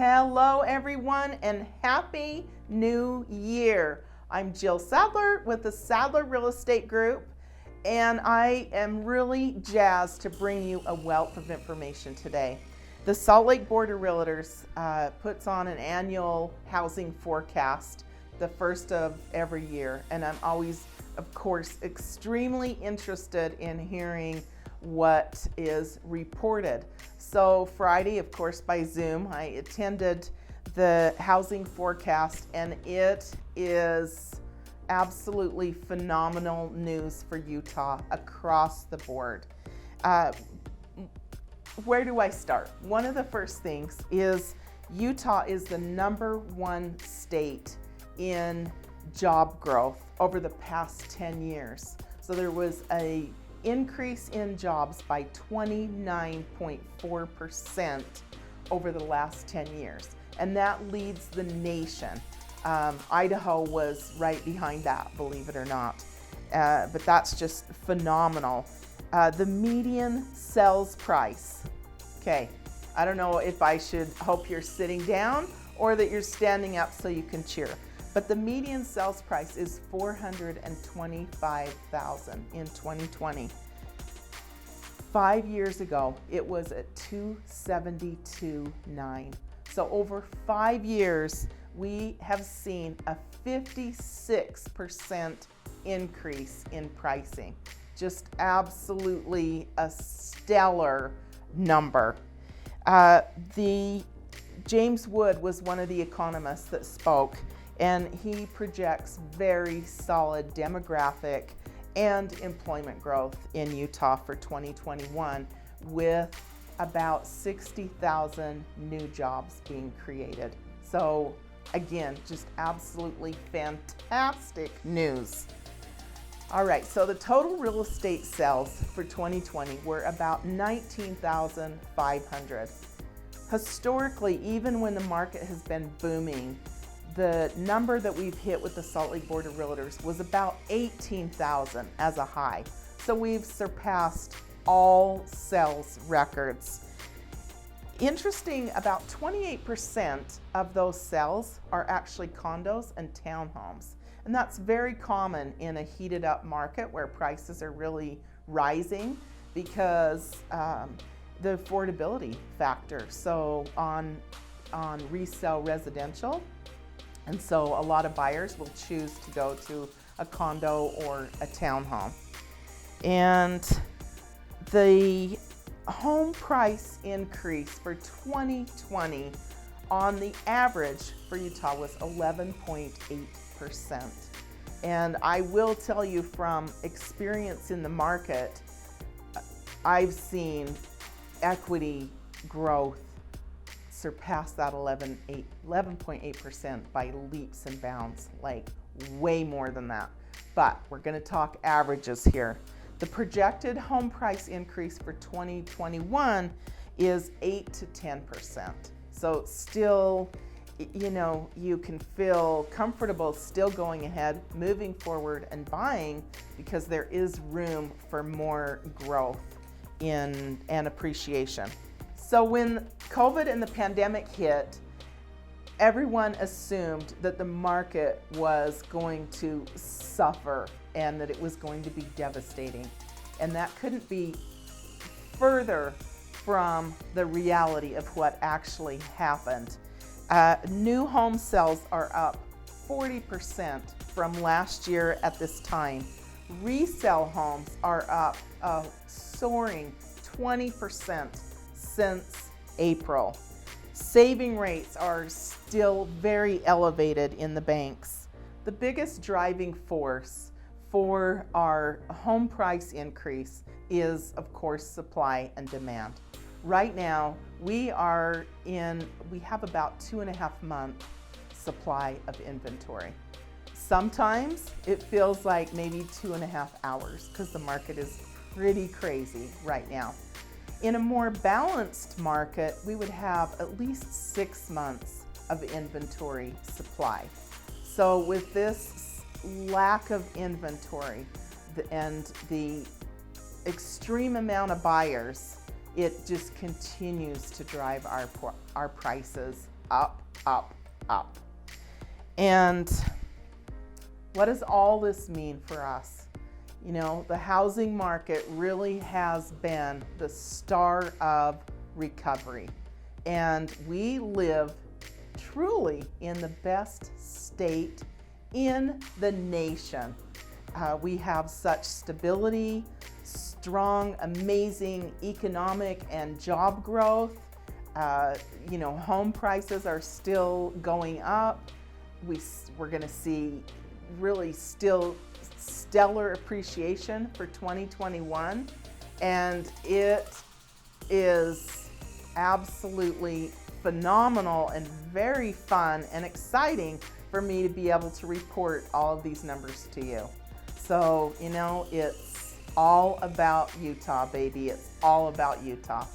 Hello everyone and Happy New Year. I'm Jill Sadler with the Sadler Real Estate Group, and I am really jazzed to bring you a wealth of information today. The Salt Lake Board of Realtors puts on an annual housing forecast, the first of every year, and I'm always, of course, extremely interested in hearing what is reported. So Friday, of course, by Zoom, I attended the housing forecast, and it is absolutely phenomenal news for Utah across the board. Where do I start? One of the first things is Utah is the #1 state in job growth over the past 10 years. So there was a increase in jobs by 29.4% over the last 10 years. And that leads the nation. Idaho was right behind that, believe it or not. But that's just phenomenal. The median sales price. Okay, I don't know if I should hope you're sitting down or that you're standing up so you can cheer. But the median sales price is $425,000 in 2020. 5 years ago, it was at $272,900. So over 5 years, we have seen a 56% increase in pricing. Just absolutely a stellar number. James Wood was one of the economists that spoke, and he projects very solid demographic and employment growth in Utah for 2021, with about 60,000 new jobs being created. So again, just absolutely fantastic news. All right, so the total real estate sales for 2020 were about 19,500. Historically, even when the market has been booming, the number that we've hit with the Salt Lake Board of Realtors was about 18,000 as a high. So we've surpassed all sales records. Interesting, about 28% of those sales are actually condos and townhomes. And that's very common in a heated up market where prices are really rising because the affordability factor. So on resale residential, and so a lot of buyers will choose to go to a condo or a townhome. And the home price increase for 2020 on the average for Utah was 11.8%. And I will tell you from experience in the market, I've seen equity growth surpass that 11.8% by leaps and bounds, like way more than that. But we're going to talk averages here. The projected home price increase for 2021 is 8 to 10%. So still, you can feel comfortable still going ahead, moving forward and buying, because there is room for more growth and appreciation. So when COVID and the pandemic hit, everyone assumed that the market was going to suffer and that it was going to be devastating. And that couldn't be further from the reality of what actually happened. New home sales are up 40% from last year at this time. Resale homes are up a soaring 20% since April. Saving rates are still very elevated in the banks. The biggest driving force for our home price increase is, of course, supply and demand. Right now, we have about 2.5 month supply of inventory. Sometimes it feels like maybe 2.5 hours because the market is pretty crazy right now. In a more balanced market, we would have at least 6 months of inventory supply. So with this lack of inventory and the extreme amount of buyers, it just continues to drive our prices up, up, up. And what does all this mean for us? You know, the housing market really has been the star of recovery. And we live truly in the best state in the nation. We have such stability, strong, amazing economic and job growth. You know, home prices are still going up. We're going to see really still stellar appreciation for 2021, and it is absolutely phenomenal and very fun and exciting for me to be able to report all of these numbers to you. So, you know, it's all about Utah, baby. It's all about Utah.